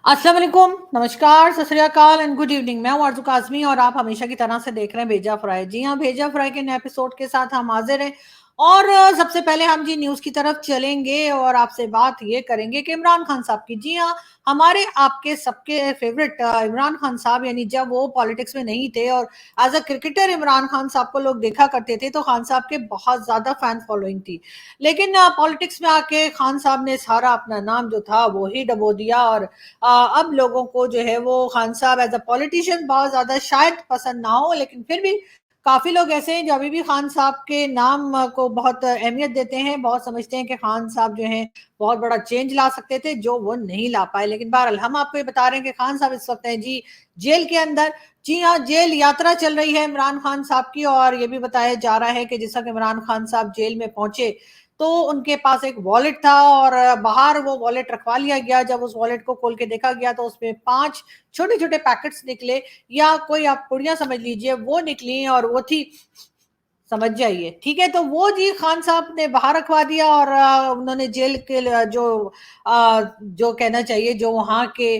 अस्सलाम वालेकुम, नमस्कार, सत श्री अकाल एंड गुड इवनिंग। मैं हूँ आरज़ू काज़मी और आप हमेशा की तरह से देख रहे हैं भेजा फ्राई। जी हाँ, भेजा फ्राई के नए एपिसोड के साथ हम हाज़िर हैं और सबसे पहले हम जी न्यूज़ की तरफ चलेंगे और आपसे बात ये करेंगे कि इमरान खान साहब की। जी हाँ, हमारे आपके सबके फेवरेट इमरान खान साहब, यानी जब वो पॉलिटिक्स में नहीं थे और as a cricketer Imran Khan साहब को लोग देखा करते थे, तो खान साहब के बहुत ज़्यादा फैन फॉलोइंग थी। लेकिन पॉलिटिक्स में आके खान साहब ने सारा अपना नाम जो था वो ही डबो दिया और अब लोगों को जो है वो खान साहब एज अ पॉलिटिशियन बहुत ज्यादा शायद पसंद ना हो, लेकिन फिर भी काफी लोग ऐसे हैं जो अभी भी खान साहब के नाम को बहुत अहमियत देते हैं, बहुत समझते हैं कि खान साहब जो हैं बहुत बड़ा चेंज ला सकते थे जो वो नहीं ला पाए। लेकिन बहरहाल हम आपको ये बता रहे हैं कि खान साहब इस वक्त हैं जी जेल के अंदर। जी हाँ, जेल यात्रा चल रही है इमरान खान साहब की और ये भी बताया जा रहा है कि जिस वक्त इमरान खान साहब जेल में पहुंचे तो उनके पास एक वॉलेट था और बाहर वो वॉलेट रखवा लिया गया। जब उस वॉलेट को खोल के देखा गया तो उसमें 5 छोटे-छोटे पैकेट्स निकले, या कोई आप पुड़िया समझ लीजिए, वो निकली और वो थी, समझ जाइए, ठीक है। तो वो जी खान साहब ने बाहर रखवा दिया और उन्होंने जेल के जो कहना चाहिए जो वहाँ के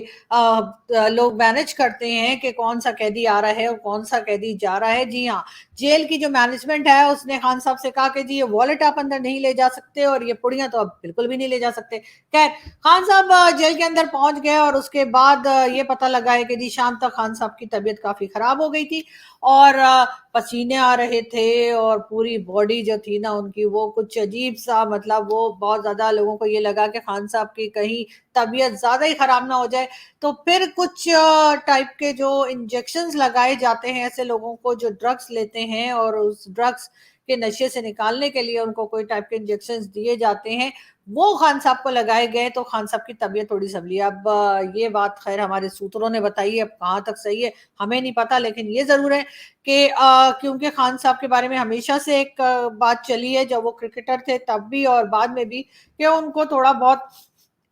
लोग मैनेज करते हैं कि कौन सा कैदी आ रहा है और कौन सा कैदी जा रहा है। जी हाँ, जेल की जो मैनेजमेंट है उसने खान साहब से कहा कि जी ये वॉलेट आप अंदर नहीं ले जा सकते और ये पुड़िया तो अब बिल्कुल भी नहीं ले जा सकते। खैर, खान साहब जेल के अंदर पहुंच गए और उसके बाद ये पता लगा है कि जी शाम तक खान साहब की तबीयत काफी खराब हो गई थी और पसीने आ रहे थे और पूरी बॉडी जो थी ना उनकी वो कुछ अजीब सा, मतलब वो बहुत ज्यादा लोगों को ये लगा कि खान साहब की कहीं तबीयत ज्यादा ही खराब ना हो जाए। तो फिर कुछ टाइप के जो इंजेक्शंस लगाए जाते हैं ऐसे लोगों को जो ड्रग्स लेते हैं और उस ड्रग्स के नशे से निकालने के लिए उनको कोई टाइप के इंजेक्शंस दिए जाते हैं, वो खान साहब को लगाए गए तो खान साहब की तबीयत थोड़ी संभली। अब ये बात खैर हमारे सूत्रों ने बताई है, अब कहाँ तक सही है हमें नहीं पता, लेकिन ये जरूर है कि क्योंकि खान साहब के बारे में हमेशा से एक बात चली है जब वो क्रिकेटर थे तब भी और बाद में भी, कि उनको थोड़ा बहुत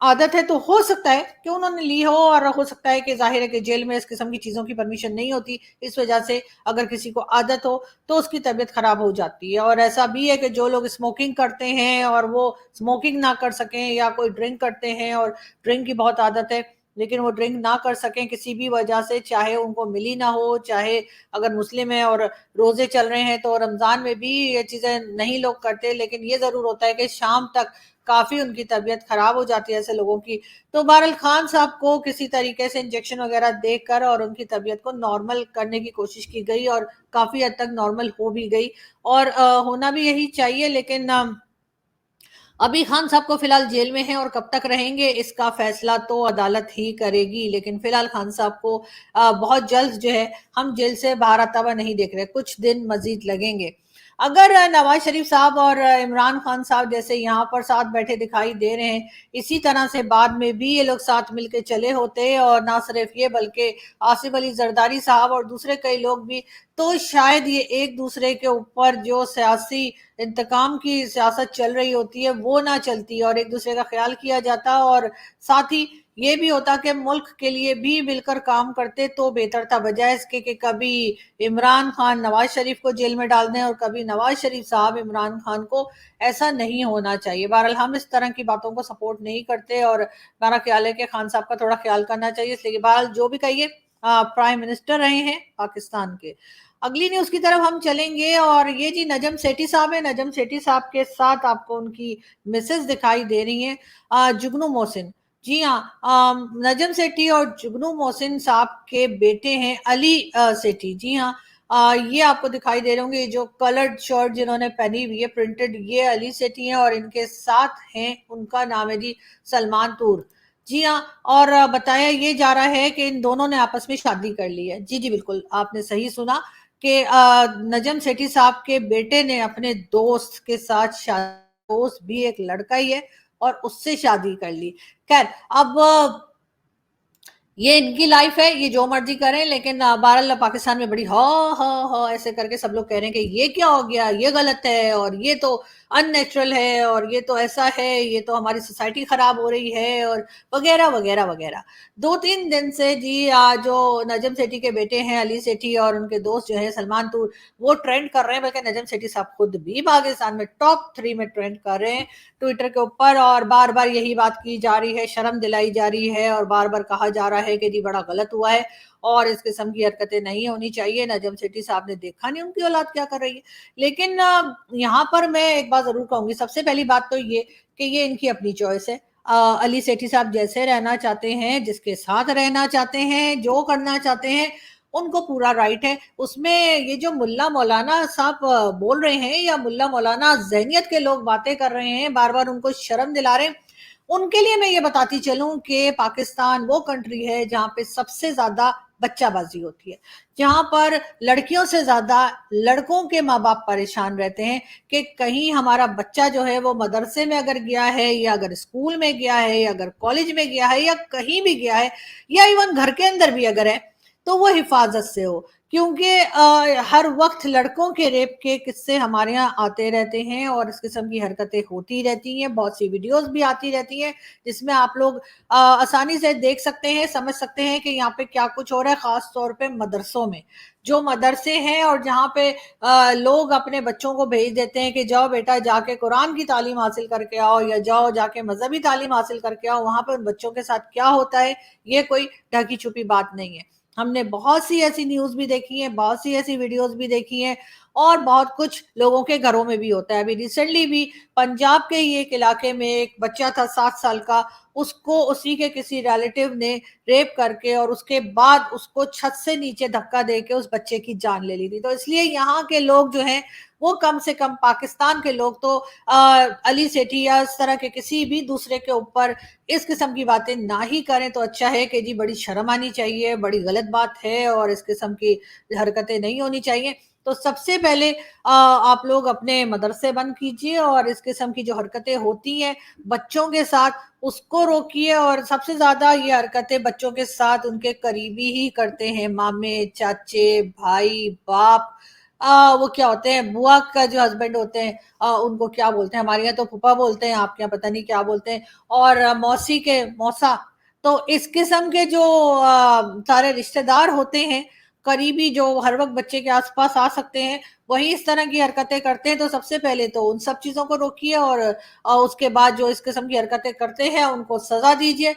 आदत है। तो हो सकता है कि उन्होंने ली हो और हो सकता है कि जाहिर है कि जेल में इस किस्म की चीजों की परमिशन नहीं होती, इस वजह से अगर किसी को आदत हो तो उसकी तबीयत खराब हो जाती है। और ऐसा भी है कि जो लोग स्मोकिंग करते हैं और वो स्मोकिंग ना कर सकें, या कोई ड्रिंक करते हैं और ड्रिंक की बहुत आदत है लेकिन वो ड्रिंक ना कर सकें किसी भी वजह से, चाहे उनको मिली ना हो, चाहे अगर मुस्लिम है और रोजे चल रहे हैं तो रमजान में भी ये चीजें नहीं लोग करते, लेकिन ये जरूर होता है कि शाम तक काफी उनकी तबीयत खराब हो जाती है ऐसे लोगों की। तो बहरहाल खान साहब को किसी तरीके से इंजेक्शन वगैरह देकर और उनकी तबीयत को नॉर्मल करने की कोशिश की गई और काफी हद तक नॉर्मल हो भी गई और होना भी यही चाहिए। लेकिन अभी खान साहब को फिलहाल जेल में हैं और कब तक रहेंगे इसका फैसला तो अदालत ही करेगी। लेकिन फिलहाल खान साहब को बहुत जल्द जो है हम जेल से बाहर आता हुआ नहीं देख रहे, कुछ दिन मजीद लगेंगे। अगर नवाज शरीफ साहब और इमरान खान साहब जैसे यहाँ पर साथ बैठे दिखाई दे रहे हैं, इसी तरह से बाद में भी ये लोग साथ मिलके चले होते और ना सिर्फ ये बल्कि आसिफ अली जरदारी साहब और दूसरे कई लोग भी, तो शायद ये एक दूसरे के ऊपर जो सियासी इंतकाम की सियासत चल रही होती है वो ना चलती और एक दूसरे का ख्याल किया जाता और साथ ही ये भी होता कि मुल्क के लिए भी मिलकर काम करते तो बेहतर था, बजाय इसके कि कभी इमरान खान नवाज शरीफ को जेल में डाल दें और कभी नवाज शरीफ साहब इमरान खान को। ऐसा नहीं होना चाहिए। बहरहाल हम इस तरह की बातों को सपोर्ट नहीं करते और हमारा ख्याल है कि खान साहब का थोड़ा ख्याल करना चाहिए। इसलिए बहरहाल जो भी कहिए, प्राइम मिनिस्टर रहे हैं पाकिस्तान के। अगली न्यूज की तरफ हम चलेंगे और ये जी नजम सेठी साहब है। नजम सेठी साहब के साथ आपको उनकी मिसेज दिखाई दे रही हैं, जुगनू मोहसिन। जी हाँ, नजम सेठी और जुगनू मोहसिन साहब के बेटे हैं अली सेठी। जी हाँ, ये आपको दिखाई दे रहे होंगे, ये जो कलर्ड शर्ट जिन्होंने पहनी हुई है प्रिंटेड, ये अली सेठी हैं और इनके साथ हैं, उनका नाम है जी सलमान तूर। जी हाँ, और बताया ये जा रहा है कि इन दोनों ने आपस में शादी कर ली है। जी जी बिल्कुल आपने सही सुना कि नजम सेठी साहब के बेटे ने अपने दोस्त के साथ दोस्त भी एक लड़का ही है और उससे शादी कर ली। खैर, अब ये इनकी लाइफ है, ये जो मर्जी करें, लेकिन बहरहाल पाकिस्तान में बड़ी हा हा हा ऐसे करके सब लोग कह रहे हैं कि ये क्या हो गया, ये गलत है और ये तो अननेचुरल है और ये तो ऐसा है, ये तो हमारी सोसाइटी खराब हो रही है और वगैरह वगैरह वगैरह। 2-3 दिन से जी जो नजम सेठी के बेटे हैं अली सेठी और उनके दोस्त जो है सलमान, तो वो ट्रेंड कर रहे हैं, बल्कि नजम सेठी साहब खुद भी पाकिस्तान में टॉप 3 में ट्रेंड कर रहे हैं ट्विटर के ऊपर, और बार बार यही बात की जा रही है, शर्म दिलाई जा रही है और बार बार कहा जा रहा है कि जी बड़ा गलत हुआ है और इस किस्म की हरकतें नहीं होनी चाहिए। नजम सेठी साहब ने देखा नहीं उनकी औलाद क्या कर रही है। लेकिन यहाँ पर मैं एक बात जरूर कहूंगी, सबसे पहली बात तो ये कि ये इनकी अपनी चॉइस है। अली सेठी साहब जैसे रहना चाहते हैं, जिसके साथ रहना चाहते हैं, जो करना चाहते हैं, उनको पूरा राइट है उसमें। ये जो मुल्ला मौलाना साहब बोल रहे हैं या मुल्ला मौलाना जहनियत के लोग बातें कर रहे हैं, बार बार उनको शर्म दिला रहे हैं, उनके लिए मैं ये बताती चलूं कि पाकिस्तान वो कंट्री है जहां पे सबसे ज्यादा बच्चाबाजी होती है, जहां पर लड़कियों से ज्यादा लड़कों के माँ बाप परेशान रहते हैं कि कहीं हमारा बच्चा जो है वो मदरसे में अगर गया है या अगर स्कूल में गया है या अगर कॉलेज में गया है या कहीं भी गया है या इवन घर के अंदर भी अगर है, तो वो हिफाजत से हो। क्योंकि हर वक्त लड़कों के रेप के किस्से हमारे यहाँ आते रहते हैं और इस किस्म की हरकतें होती रहती हैं, बहुत सी वीडियोस भी आती रहती हैं जिसमें आप लोग आसानी से देख सकते हैं, समझ सकते हैं कि यहाँ पे क्या कुछ हो रहा है, खास तौर पे मदरसों में। जो मदरसे हैं और जहाँ पे लोग अपने बच्चों को भेज देते हैं कि जाओ बेटा जाके कुरान की तालीम हासिल करके आओ या जाओ जाके मजहबी तालीम हासिल करके आओ, वहां पे उन बच्चों के साथ क्या होता है ये कोई ढकी छुपी बात नहीं है। हमने बहुत सी ऐसी न्यूज भी देखी है, बहुत सी ऐसी वीडियोस भी देखी हैं, और बहुत कुछ लोगों के घरों में भी होता है। अभी रिसेंटली भी पंजाब के ही एक इलाके में एक बच्चा था 7 साल का, उसको उसी के किसी रिलेटिव ने रेप करके और उसके बाद उसको छत से नीचे धक्का दे के उस बच्चे की जान ले ली थी। तो इसलिए यहाँ के लोग जो हैं वो कम से कम पाकिस्तान के लोग तो अली सेठी या इस तरह के किसी भी दूसरे के ऊपर इस किस्म की बातें ना ही करें तो अच्छा है कि जी बड़ी शर्म आनी चाहिए, बड़ी गलत बात है और इस किस्म की हरकतें नहीं होनी चाहिए। तो सबसे पहले आप लोग अपने मदरसे बंद कीजिए और इस किस्म की जो हरकतें होती हैं बच्चों के साथ उसको रोकिए। और सबसे ज्यादा ये हरकतें बच्चों के साथ उनके करीबी ही करते हैं, मामे, चाचे, भाई, बाप, वो क्या होते हैं, बुआ का जो हस्बैंड होते हैं, उनको क्या बोलते हैं, हमारे यहाँ तो फूफा बोलते हैं, आपके यहाँ पता नहीं क्या बोलते हैं, और मौसी के मौसा। तो इस किस्म के जो सारे रिश्तेदार होते हैं करीबी, जो हर वक्त बच्चे के आसपास आ सकते हैं, वही इस तरह की हरकतें करते हैं। तो सबसे पहले तो उन सब चीजों को रोकिए और उसके बाद जो इस किस्म की हरकतें करते हैं उनको सजा दीजिए।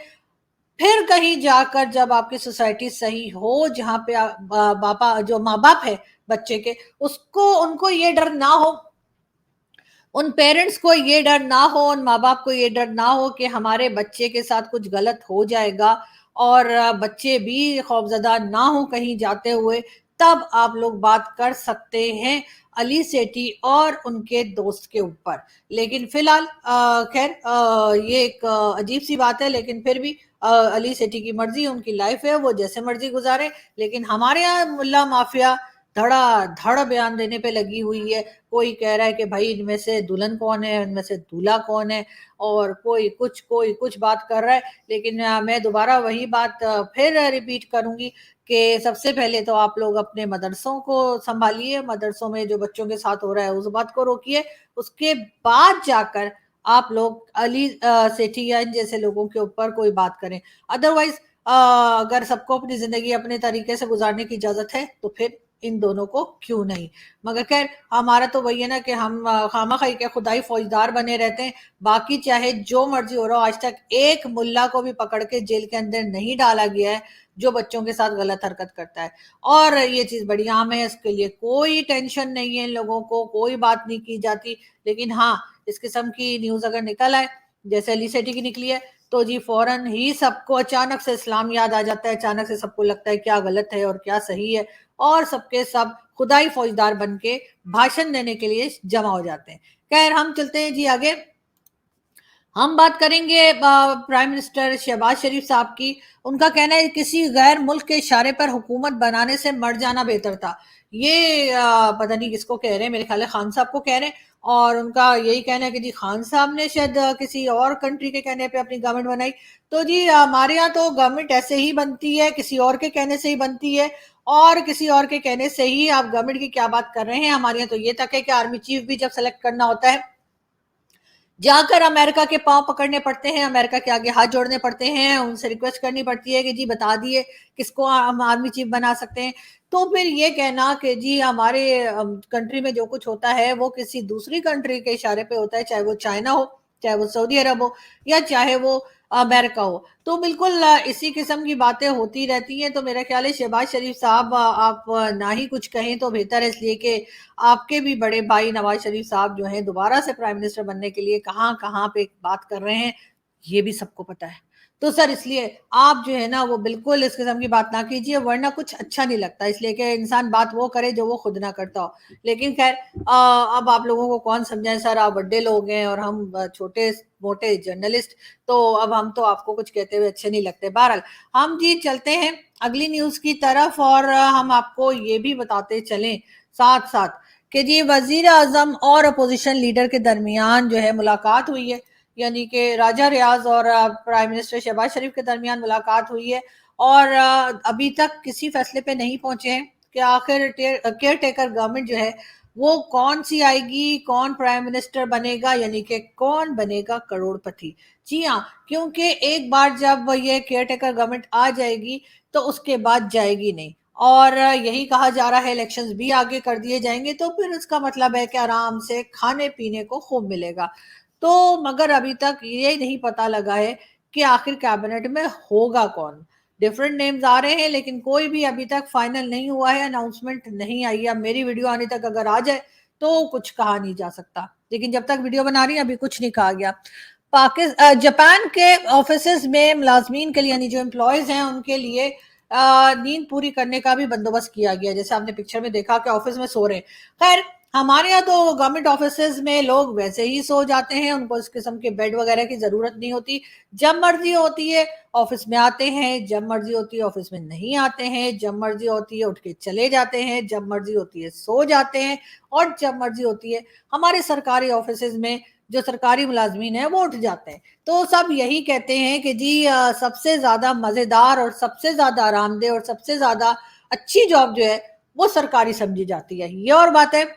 फिर कहीं जाकर जब आपकी सोसाइटी सही हो, जहां पे बापा जो माँ बाप है बच्चे के, उसको उनको ये डर ना हो, उन पेरेंट्स को ये डर ना हो, उन माँ बाप को ये डर ना हो कि हमारे बच्चे के साथ कुछ गलत हो जाएगा, और बच्चे भी खौफजदा ना हो कहीं जाते हुए, तब आप लोग बात कर सकते हैं अली सेठी और उनके दोस्त के ऊपर। लेकिन फिलहाल खैर ये एक अजीब सी बात है, लेकिन फिर भी अली सेठी की मर्जी, उनकी लाइफ है, वो जैसे मर्जी गुजारे। लेकिन हमारे यहाँ मुल्ला माफिया धड़ा धड़ बयान देने पे लगी हुई है। कोई कह रहा है कि भाई इनमें से दुल्हन कौन है, इनमें से दूल्हा कौन है, और कोई कुछ बात कर रहा है। लेकिन मैं दोबारा वही बात फिर रिपीट करूंगी कि सबसे पहले तो आप लोग अपने मदरसों को संभालिए, मदरसों में जो बच्चों के साथ हो रहा है उस बात को रोकिए, उसके बाद जाकर आप लोग अली सेठी या इन जैसे लोगों के ऊपर कोई बात करें। अदरवाइज अगर सबको अपनी जिंदगी अपने तरीके से गुजारने की इजाजत है तो फिर इन दोनों को क्यों नहीं। मगर खैर हमारा तो वही है ना कि हम खामा खाई के खुदाई फौजदार बने रहते हैं। बाकी चाहे जो मर्जी हो रहा हो, आज तक एक मुल्ला को भी पकड़ के जेल के अंदर नहीं डाला गया है जो बच्चों के साथ गलत हरकत करता है। और ये चीज बड़ी आम है, इसके लिए कोई टेंशन नहीं है, इन लोगों को कोई बात नहीं की जाती। लेकिन हाँ, इस किस्म की न्यूज अगर निकल आए जैसे अली सेठी की निकली है, तो जी फौरन ही सबको अचानक से इस्लाम याद आ जाता है, अचानक से सबको लगता है क्या गलत है और क्या सही है, और सबके सब खुदाई फौजदार बन के भाषण देने के लिए जमा हो जाते हैं। खैर हम चलते हैं जी आगे। हम बात करेंगे प्राइम मिनिस्टर शहबाज शरीफ साहब की। उनका कहना है किसी गैर मुल्क के इशारे पर हुकूमत बनाने से मर जाना बेहतर था। ये पता नहीं किसको कह रहे हैं, मेरे ख्याल है खान साहब को कह रहे हैं। और उनका यही कहना है कि जी खान साहब ने शायद किसी और कंट्री के कहने पे अपनी गवर्नमेंट बनाई। तो जी हमारे यहाँ तो गवर्नमेंट ऐसे ही बनती है, किसी और के कहने से ही बनती है, और किसी और के कहने से ही। आप गवर्नमेंट की क्या बात कर रहे हैं, हमारे यहाँ तो ये तक है कि आर्मी चीफ भी जब सेलेक्ट करना होता है जाकर अमेरिका के पांव पकड़ने पड़ते हैं, अमेरिका के आगे हाथ जोड़ने पड़ते हैं, उनसे रिक्वेस्ट करनी पड़ती है कि जी बता दिए किसको हम आर्मी चीफ बना सकते हैं। तो फिर ये कहना कि जी हमारे कंट्री में जो कुछ होता है वो किसी दूसरी कंट्री के इशारे पे होता है, चाहे वो चाइना हो, चाहे वो सऊदी अरब हो, या चाहे वो अमेरिका हो। तो बिल्कुल इसी किस्म की बातें होती रहती हैं। तो मेरा ख्याल है शहबाज शरीफ साहब आप ना ही कुछ कहें तो बेहतर है, इसलिए कि आपके भी बड़े भाई नवाज शरीफ साहब जो हैं दोबारा से प्राइम मिनिस्टर बनने के लिए कहाँ कहाँ पे बात कर रहे हैं, ये भी सबको पता है। तो सर इसलिए आप जो है ना वो बिल्कुल इस किस्म की बात ना कीजिए, वरना कुछ अच्छा नहीं लगता, इसलिए कि इंसान बात वो करे जो वो खुद ना करता हो। लेकिन खैर अब आप लोगों को कौन समझाए सर, आप बड़े लोग हैं और हम छोटे मोटे जर्नलिस्ट, तो अब हम तो आपको कुछ कहते हुए अच्छे नहीं लगते। बहरहाल हम जी चलते हैं अगली न्यूज की तरफ, और हम आपको ये भी बताते चलें साथ साथ कि जी वजीर आजम और अपोजिशन लीडर के दरमियान जो है मुलाकात हुई है, यानी कि राजा रियाज और प्राइम मिनिस्टर शहबाज शरीफ के दरमियान मुलाकात हुई है, और अभी तक किसी फैसले पे नहीं पहुंचे हैं कि आखिर केयर टेकर गवर्नमेंट जो है वो कौन सी आएगी, कौन प्राइम मिनिस्टर बनेगा, यानी कि कौन बनेगा करोड़पति। जी हाँ, क्योंकि एक बार जब ये केयर टेकर गवर्नमेंट आ जाएगी तो उसके बाद जाएगी नहीं, और यही कहा जा रहा है इलेक्शंस भी आगे कर दिए जाएंगे, तो फिर उसका मतलब है कि आराम से खाने पीने को खूब मिलेगा। तो मगर अभी तक ये नहीं पता लगा है कि आखिर कैबिनेट में होगा कौन। डिफरेंट नेम्स आ रहे हैं लेकिन कोई भी अभी तक फाइनल नहीं हुआ है, अनाउंसमेंट नहीं आई है। अब मेरी वीडियो आने तक अगर आ जाए तो कुछ कहा नहीं जा सकता, लेकिन जब तक वीडियो बना रही है अभी कुछ नहीं कहा गया। जापान के ऑफिस में मुलाजमीन के लिए, यानी जो एम्प्लॉयज हैं उनके लिए नींद पूरी करने का भी बंदोबस्त किया गया, जैसे आपने पिक्चर में देखा कि ऑफिस में सो रहे हैं। खैर हमारे यहाँ तो गवर्नमेंट ऑफिस में लोग वैसे ही सो जाते हैं, उनको इस किस्म के बेड वगैरह की जरूरत नहीं होती। जब मर्जी होती है ऑफिस में आते हैं, जब मर्जी होती है ऑफिस में नहीं आते हैं, जब मर्जी होती है उठ के चले जाते हैं, जब मर्जी होती है सो जाते हैं, और जब मर्जी होती है हमारे सरकारी ऑफिस में जो सरकारी मुलाजमीन है वो उठ जाते हैं। तो सब यही कहते हैं कि जी सबसे ज्यादा मजेदार और सबसे ज्यादा आरामदेह और सबसे ज्यादा अच्छी जॉब जो है वो सरकारी समझी जाती है। ये और बात है,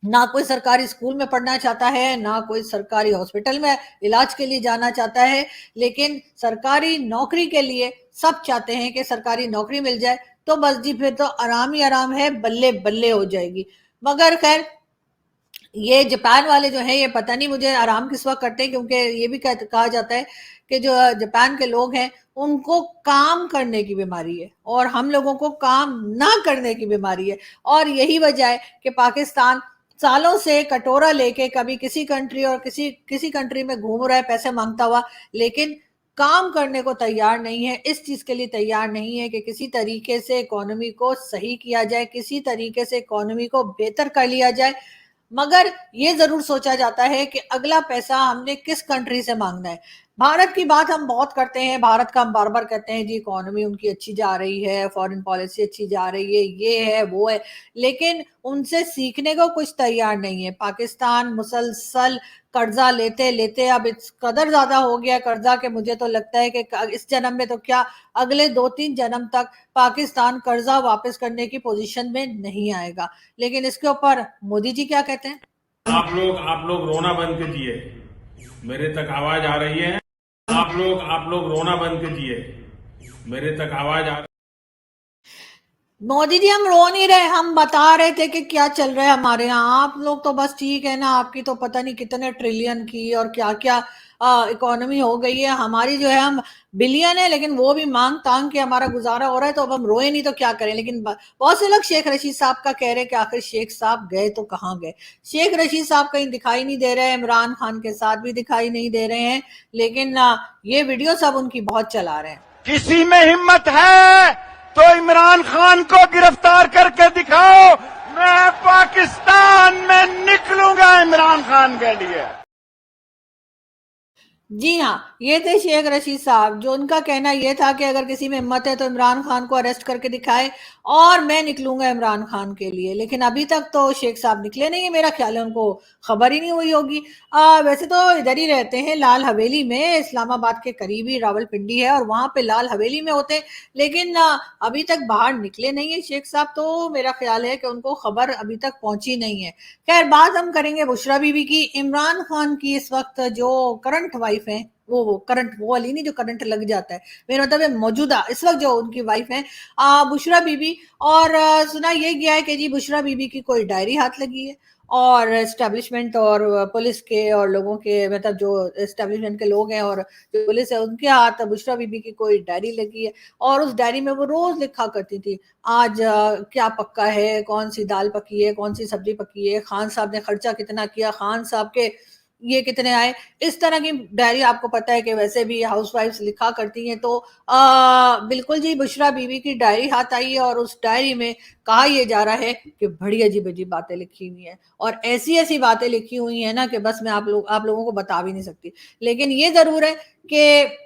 ना कोई सरकारी स्कूल में पढ़ना चाहता है, ना कोई सरकारी हॉस्पिटल में इलाज के लिए जाना चाहता है, लेकिन सरकारी नौकरी के लिए सब चाहते हैं कि सरकारी नौकरी मिल जाए, तो बस जी फिर तो आराम ही आराम है, बल्ले बल्ले हो जाएगी। मगर खैर ये जापान वाले जो हैं ये पता नहीं मुझे आराम किस वक्त करते हैं, क्योंकि ये भी कहा जाता है कि जो जापान के लोग हैं उनको काम करने की बीमारी है और हम लोगों को काम ना करने की बीमारी है। और यही वजह है कि पाकिस्तान सालों से कटोरा लेके कभी किसी कंट्री और किसी कंट्री में घूम रहा है पैसे मांगता हुआ, लेकिन काम करने को तैयार नहीं है, इस चीज के लिए तैयार नहीं है कि किसी तरीके से इकोनॉमी को सही किया जाए, किसी तरीके से इकोनॉमी को बेहतर कर लिया जाए। मगर ये जरूर सोचा जाता है कि अगला पैसा हमने किस कंट्री से मांगना है। भारत की बात हम बहुत करते हैं, भारत का हम बार बार कहते हैं जी इकोनॉमी उनकी अच्छी जा रही है, फॉरेन पॉलिसी अच्छी जा रही है, ये है वो है, लेकिन उनसे सीखने को कुछ तैयार नहीं है। पाकिस्तान मुसलसल कर्जा लेते लेते अब इस कदर ज्यादा हो गया कर्जा कि मुझे तो लगता है कि इस जन्म में तो क्या अगले 2-3 जन्म तक पाकिस्तान कर्जा वापस करने की पोजीशन में नहीं आएगा। लेकिन इसके ऊपर मोदी जी क्या कहते हैं? आप लोग रोना बंद कीजिए, मेरे तक आवाज आ रही है। आप लोग रोना बंद कीजिए, मेरे तक आवाज आ रही है। मोदी जी हम रो नहीं रहे, हम बता रहे थे कि क्या चल रहा है हमारे यहाँ। आप लोग तो बस ठीक है ना, आपकी तो पता नहीं कितने ट्रिलियन की और क्या क्या इकोनॉमी हो गई है, हमारी जो है हम बिलियन है, लेकिन वो भी मांग तांग के हमारा गुजारा हो रहा है, तो अब हम रोए नहीं तो क्या करें। लेकिन बहुत से लोग शेख रशीद साहब का कह रहे हैं कि आखिर शेख साहब गए तो कहाँ गए। शेख रशीद साहब कहीं दिखाई नहीं दे रहे हैं, इमरान खान के साथ भी दिखाई नहीं दे रहे हैं, लेकिन ये वीडियो सब उनकी बहुत चला रहे हैं। किसी में हिम्मत है तो इमरान खान को गिरफ्तार करके दिखाओ, मैं पाकिस्तान में निकलूंगा इमरान खान के लिए। जी हाँ, ये थे शेख रशीद साहब, जो उनका कहना ये था कि अगर किसी में हिम्मत है तो इमरान खान को अरेस्ट करके दिखाए और मैं निकलूंगा इमरान खान के लिए। लेकिन अभी तक तो शेख साहब निकले नहीं है, मेरा ख्याल है उनको खबर ही नहीं हुई होगी। वैसे तो इधर ही रहते हैं, लाल हवेली में, इस्लामाबाद के करीब ही रावलपिंडी है और वहां पे लाल हवेली में होते हैं। लेकिन अभी तक बाहर निकले नहीं है शेख साहब, तो मेरा ख्याल है कि उनको खबर अभी तक पहुंची नहीं है। खैर, बात हम करेंगे बुशरा बीबी की। इमरान खान की इस वक्त जो करंट वाइफ है, वो करंट वो वाली नहीं जो करंट लग जाता है, मेरा मतलब है मौजूदा इस वक्त जो उनकी वाइफ है बुशरा बीबी। और सुना ये गया है कि जी बुशरा बीबी की कोई डायरी हाथ लगी है और एस्टेब्लिशमेंट और पुलिस के और लोगों के, मतलब जो एस्टेब्लिशमेंट के लोग हैं और जो पुलिस है उनके हाथ बुशरा बीबी की कोई डायरी लगी है। और उस डायरी में वो रोज लिखा करती थी आज क्या पक्का है, कौन सी दाल पकी है, कौन सी सब्जी पकी है, खान साहब ने खर्चा कितना किया, खान साहब के ये कितने आए। इस तरह की डायरी आपको पता है कि वैसे भी हाउसवाइफ्स लिखा करती हैं। तो बिल्कुल जी बुशरा बीबी की डायरी हाथ आई है और उस डायरी में कहा यह जा रहा है कि बड़ी अजीब अजीब बातें लिखी हुई हैं और ऐसी ऐसी बातें लिखी हुई हैं ना कि बस मैं आप लोगों को बता भी नहीं सकती। लेकिन ये जरूर है कि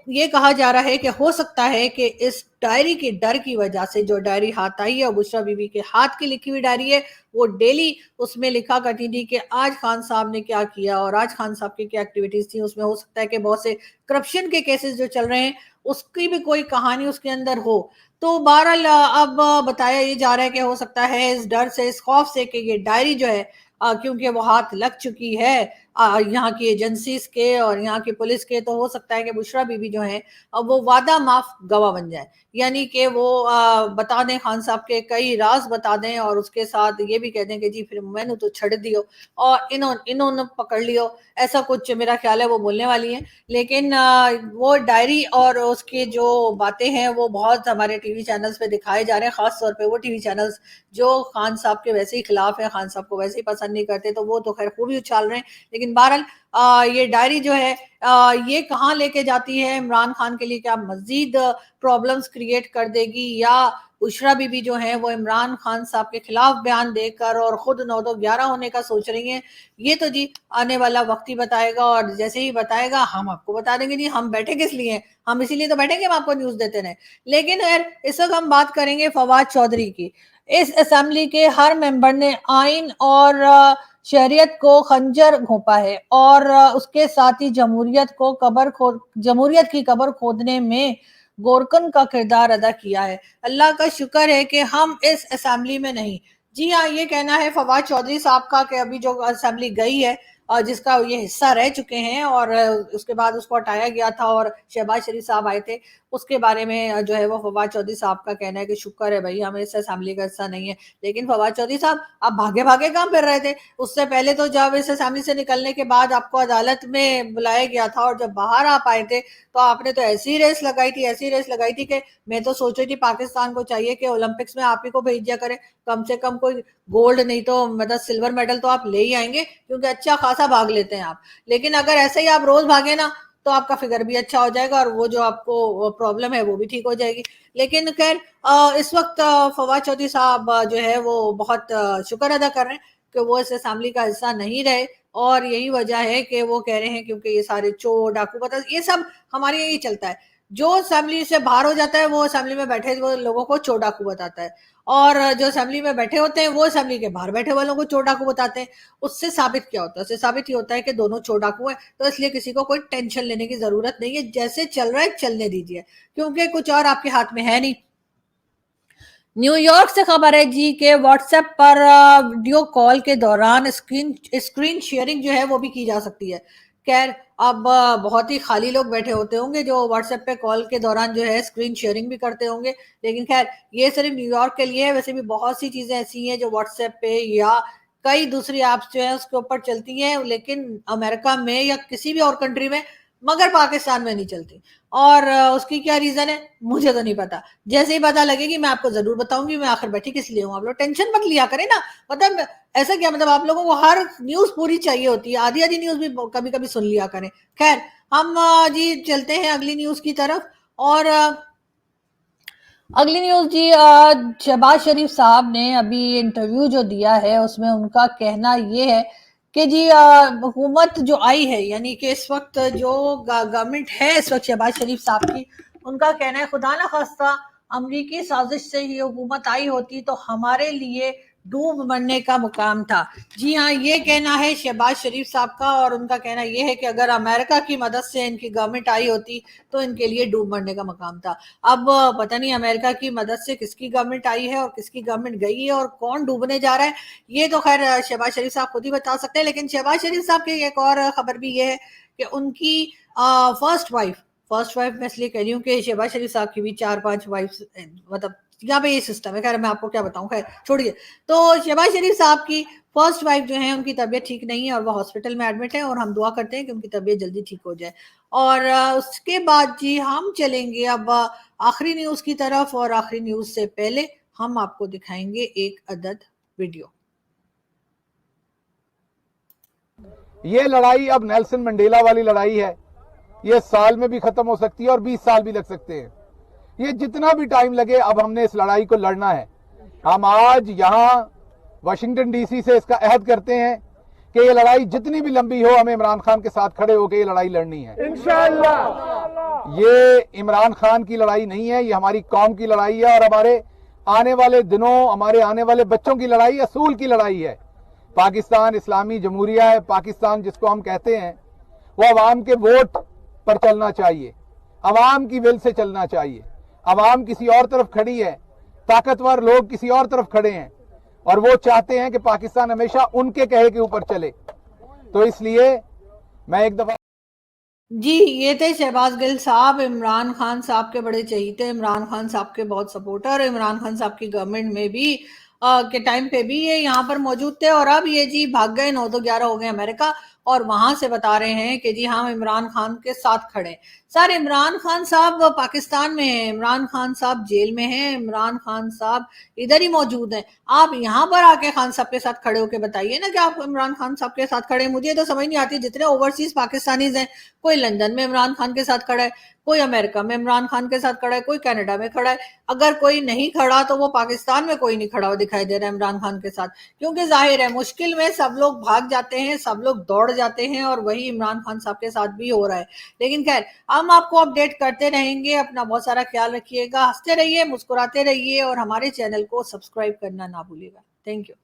ये कहा जा रहा है कि हो सकता है कि इस डायरी के डर की वजह से जो डायरी हाथ आई है और बुशरा बीबी के हाथ की लिखी हुई डायरी है, वो डेली उसमें लिखा करती थी कि आज खान साहब ने क्या किया और आज खान साहब की क्या एक्टिविटीज थी। उसमें हो सकता है कि बहुत से करप्शन के केसेस जो चल रहे हैं उसकी भी कोई कहानी उसके अंदर हो। तो बहरहाल अब बताया ये जा रहा है कि हो सकता है इस डर से, इस खौफ से कि ये डायरी जो है क्योंकि वो हाथ लग चुकी है यहाँ की एजेंसीज के और यहाँ की पुलिस के, तो हो सकता है कि बुशरा बीबी जो है वो वादा माफ गवाह बन जाए। यानी कि वो बता दें खान साहब के कई राज बता दें और उसके साथ ये भी कह दें कि जी फिर मैंने तो छड़ दियो और इन्होंने पकड़ लियो। ऐसा कुछ मेरा ख्याल है वो बोलने वाली है। लेकिन वो डायरी और उसकी जो बातें हैं वो बहुत हमारे टीवी चैनल्स पे दिखाए जा रहे हैं, खास तौर पे वो टीवी चैनल्स जो खान साहब के वैसे ही खिलाफ है, खान साहब को वैसे ही पसंद नहीं करते, तो वो तो खैर खूब ही उछाल रहे हैं। लेकिन बहरहाल ये डायरी जो है ये कहाँ लेके जाती है इमरान खान के लिए, क्या मजीद प्रॉब्लम्स क्रिएट कर देगी या बुशरा बीबी जो है वो इमरान खान साहब के खिलाफ बयान देकर और खुद 9-11 होने का सोच रही हैं, ये तो जी आने वाला वक्त ही बताएगा। और जैसे ही बताएगा हम आपको बता देंगे। जी हम बैठे किस लिए हैं, हम इसीलिए तो बैठेंगे हम आपको न्यूज देते रहे। लेकिन खैर इस वक्त हम बात करेंगे फवाद चौधरी की। इस असेंबली के हर मेंबर ने आइन और शरीयत को खंजर घोंपा है और उसके साथ ही जमहूरियत की कबर खोदने में गोरकन का किरदार अदा किया है। अल्लाह का शुक्र है कि हम इस असेंबली में नहीं। जी हाँ, ये कहना है फवाद चौधरी साहब का कि अभी जो असेंबली गई है और जिसका ये हिस्सा रह चुके हैं और उसके बाद उसको हटाया गया था और शहबाज शरीफ साहब आए थे, उसके बारे में जो है वो फवाद चौधरी साहब का कहना है कि शुक्र है भाई हम इस असेंबली का हिस्सा नहीं है। लेकिन फवाद चौधरी साहब आप भागे भागे कहाँ फिर रहे थे? उससे पहले तो जब इस असेंबली से निकलने के बाद आपको अदालत में बुलाया गया था और जब बाहर आप आए थे तो आपने तो ऐसी रेस लगाई थी, ऐसी रेस लगाई थी कि मैं तो सोच रही थी पाकिस्तान को चाहिए कि ओलंपिक्स में आप ही को भेज दिया करें, कम से कम कोई गोल्ड नहीं तो मतलब सिल्वर मेडल तो आप ले ही आएंगे क्योंकि अच्छा खासा भाग लेते हैं आप। लेकिन अगर ऐसे ही आप रोज भागे ना तो आपका फिगर भी अच्छा हो जाएगा और वो जो आपको प्रॉब्लम है वो भी ठीक हो जाएगी। लेकिन खैर इस वक्त फवाद चौधरी साहब जो है वो बहुत शुक्र अदा कर रहे हैं कि वो इस असेंबली का हिस्सा नहीं रहे। और यही वजह है कि वो कह रहे हैं क्योंकि ये सारे चोर डाकू पता ये सब हमारे यही चलता है। जो असेंबली से बाहर हो जाता है वो असेंबली में बैठे वो लोगों को चोर डाकू बताता है और जो असेंबली में बैठे होते हैं वो असेंबली के बाहर बैठे वालों को चोर डाकू बताते हैं। उससे साबित क्या होता है? उससे साबित ये होता है कि दोनों चोर डाकू हैं, तो इसलिए किसी को कोई टेंशन लेने की जरूरत नहीं है। जैसे चल रहा है चलने दीजिए क्योंकि कुछ और आपके हाथ में है नहीं। न्यूयॉर्क से खबर है जी के व्हाट्सएप पर वीडियो कॉल के दौरान स्क्रीन शेयरिंग जो है वो भी की जा सकती है। खैर अब बहुत ही खाली लोग बैठे होते होंगे जो व्हाट्सएप पे कॉल के दौरान जो है स्क्रीन शेयरिंग भी करते होंगे। लेकिन खैर ये सिर्फ न्यूयॉर्क के लिए है, वैसे भी बहुत सी चीजें ऐसी हैं जो व्हाट्सएप पे या कई दूसरी ऐप्स जो है उसके ऊपर चलती हैं, लेकिन अमेरिका में या किसी भी और कंट्री में, मगर पाकिस्तान में नहीं चलती। और उसकी क्या रीजन है मुझे तो नहीं पता। जैसे ही पता लगेगी मैं आपको जरूर बताऊंगी। मैं आखिर बैठी किस लिए हूँ, आप लोग टेंशन मत लिया करें ना। मतलब ऐसा क्या मतलब आप लोगों को हर न्यूज पूरी चाहिए होती है, आधी आधी न्यूज भी कभी कभी सुन लिया करें। खैर हम जी चलते हैं अगली न्यूज की तरफ। और अगली न्यूज जी शहबाज शरीफ साहब ने अभी इंटरव्यू जो दिया है उसमें उनका कहना ये है کہ جی حکومت جو آئی ہے یعنی کہ اس وقت جو گورنمنٹ ہے اس وقت شہباز شریف صاحب کی، ان کا کہنا ہے خدا نہ خواستہ امریکی سازش سے یہ حکومت آئی ہوتی تو ہمارے لیے ڈوب مرنے کا مقام تھا۔ جی ہاں، یہ کہنا ہے شہباز شریف صاحب کا، اور ان کا کہنا یہ ہے کہ اگر امریکہ کی مدد سے ان کی گورنمنٹ آئی ہوتی تو ان کے لیے ڈوب مرنے کا مقام تھا۔ اب پتہ نہیں امریکہ کی مدد سے کس کی گورنمنٹ آئی ہے اور کس کی گورنمنٹ گئی ہے اور کون ڈوبنے جا رہا ہے، یہ تو خیر شہباز شریف صاحب خود ہی بتا سکتے ہیں۔ لیکن شہباز شریف صاحب کی ایک اور خبر بھی یہ ہے کہ ان کی فرسٹ وائف میں اس لیے کہہ رہی ہوں کہ شہباز شریف صاحب کی بھی 4-5 وائف، مطلب یہاں پہ یہ سسٹم ہے، خیر میں آپ کو کیا بتاؤں، خیر چھوڑیے۔ تو شہباز شریف صاحب کی فرسٹ وائف جو ہیں ان کی طبیعت ٹھیک نہیں ہے اور وہ ہاسپٹل میں ایڈمٹ ہے، اور ہم دعا کرتے ہیں کہ ان کی طبیعت جلدی ٹھیک ہو جائے۔ اور اس کے بعد جی ہم چلیں گے اب آخری نیوز کی طرف، اور آخری نیوز سے پہلے ہم آپ کو دکھائیں گے ایک عدد ویڈیو۔ یہ لڑائی اب نیلسن منڈیلا والی لڑائی ہے، یہ سال میں بھی ختم ہو سکتی ہے اور 20 سال بھی لگ سکتے ہیں۔ یہ جتنا بھی ٹائم لگے اب ہم نے اس لڑائی کو لڑنا ہے۔ ہم آج یہاں واشنگٹن ڈی سی سے اس کا عہد کرتے ہیں کہ یہ لڑائی جتنی بھی لمبی ہو ہمیں عمران خان کے ساتھ کھڑے ہو کے یہ لڑائی لڑنی ہے انشاءاللہ۔ یہ عمران خان کی لڑائی نہیں ہے، یہ ہماری قوم کی لڑائی ہے اور ہمارے آنے والے دنوں، ہمارے آنے والے بچوں کی لڑائی، اصول کی لڑائی ہے۔ پاکستان اسلامی جمہوریہ ہے، پاکستان جس کو ہم کہتے ہیں وہ عوام کے ووٹ پر چلنا چاہیے، عوام کی ول سے چلنا چاہیے۔ عوام کسی اور طرف کھڑی ہے، طاقتور لوگ کسی اور طرف کھڑے ہیں اور وہ چاہتے ہیں کہ پاکستان ہمیشہ ان کے کہے کے اوپر چلے۔ تو اس لیے میں ایک دفعہ جی یہ تھے شہباز گل صاحب، عمران خان صاحب کے بڑے چہیتے، عمران خان صاحب کے بہت سپورٹر، عمران خان صاحب کی گورنمنٹ میں بھی کے ٹائم پہ بھی یہ یہاں پر موجود تھے، اور اب یہ جی بھاگ گئے 9-11 ہو گئے امریکہ، اور وہاں سے بتا رہے ہیں کہ جی ہم عمران خان کے ساتھ کھڑے۔ سر عمران خان صاحب پاکستان میں ہیں، عمران خان صاحب جیل میں ہیں، عمران خان صاحب ادھر ہی موجود ہیں، آپ یہاں پر آ کے خان صاحب کے ساتھ کھڑے ہو کے بتائیے نا کہ آپ عمران خان صاحب کے ساتھ کھڑے ہیں۔ مجھے تو سمجھ نہیں آتی، جتنے اوورسیز پاکستانیز ہیں، کوئی لندن میں عمران خان کے ساتھ کھڑا ہے، کوئی امریکہ میں عمران خان کے ساتھ کھڑا ہے، کوئی کینیڈا میں کھڑا ہے، اگر کوئی نہیں کھڑا تو وہ پاکستان میں کوئی نہیں کھڑا ہوا دکھائی دے رہا ہے عمران خان کے ساتھ، کیونکہ ظاہر ہے مشکل میں سب لوگ بھاگ جاتے ہیں، سب لوگ دوڑ جاتے ہیں، اور وہی عمران خان صاحب کے ساتھ بھی ہو رہا ہے۔ لیکن خیر ہم آپ کو اپڈیٹ کرتے رہیں گے، اپنا بہت سارا خیال رکھیے گا، ہنستے رہیے، مسکراتے رہیے، اور ہمارے چینل کو سبسکرائب کرنا نہ بھولیے گا۔ Thank you.